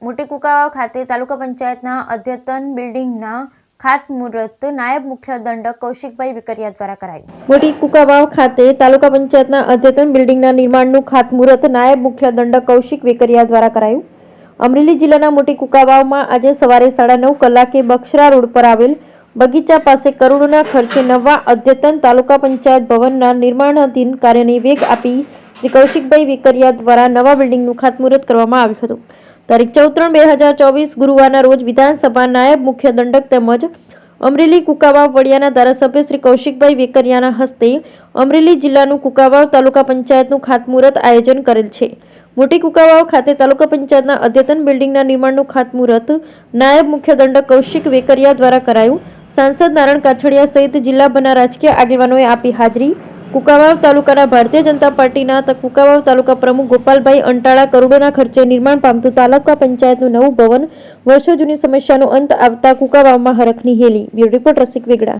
મોટી કુકાવાવ ખાતે તાલુકા પંચાયતના અદ્યતન બિલ્ડિંગના ખાતમુહૂર્ત નાયબ મુખ્ય દંડક કૌશિકભાઈ વિકરિયા દ્વારા કરાયું। મોટી કુકાવાવ ખાતે તાલુકા પંચાયતના અદ્યતન બિલ્ડિંગના નિર્માણનું ખાતમુહૂર્ત નાયબ મુખ્ય દંડક કૌશિક વિકરિયા દ્વારા કરાયું। અમરેલી જિલ્લાના મોટી કુકાવાવમાં આજે સવારે 9:30 કલાકે બક્ષરા રોડ પર આવેલ બગીચા પાસે કરોડોના ખર્ચે નવા અદ્યતન તાલુકા પંચાયત ભવનના નિર્માણાધીન કાર્યને વેગ આપી શ્રી કૌશિકભાઈ વિકરિયા દ્વારા નવા બિલ્ડિંગનું ખાતમુહૂર્ત કરવામાં આવ્યું હતું। તારીખ 14/3/2024 ગુરુવારના રોજ વિધાનસભા નાયબ મુખ્ય દંડક તેમજ અમરેલી કુકાવાવ વડિયાના ધારાસભ્ય શ્રી કૌશિકભાઈ વિકરિયાના હસ્તે અમરેલી જિલ્લાનું કુકાવાવ તાલુકા પંચાયતનું ખાતમુહૂર્ત આયોજન કરેલ છે। મોટી કુકાવાવ ખાતે તાલુકા પંચાયતના અદ્યતન બિલ્ડિંગના નિર્માણનું ખાતમુહૂર્ત નાયબ મુખ્ય દંડક કૌશિક વેકરિયા દ્વારા કરાયું। સાંસદ નારણ કાછડિયા સહિત જિલ્લાભરના રાજકીય આગેવાનોએ આપી હાજરી। કુકાવાવ તાલુકાના ભારતીય જનતા પાર્ટીના કુકાવાવ તાલુકા પ્રમુખ ગોપાલભાઈ અંટાળા કરોડોના ખર્ચે નિર્માણ પામતું તાલુકા પંચાયતનું નવું ભવન વર્ષો જૂની સમસ્યાનો અંત આવતા કુકાવાવમાં હરખની હેલી। બ્યુરો રિપોર્ટ રસિક વેગડા।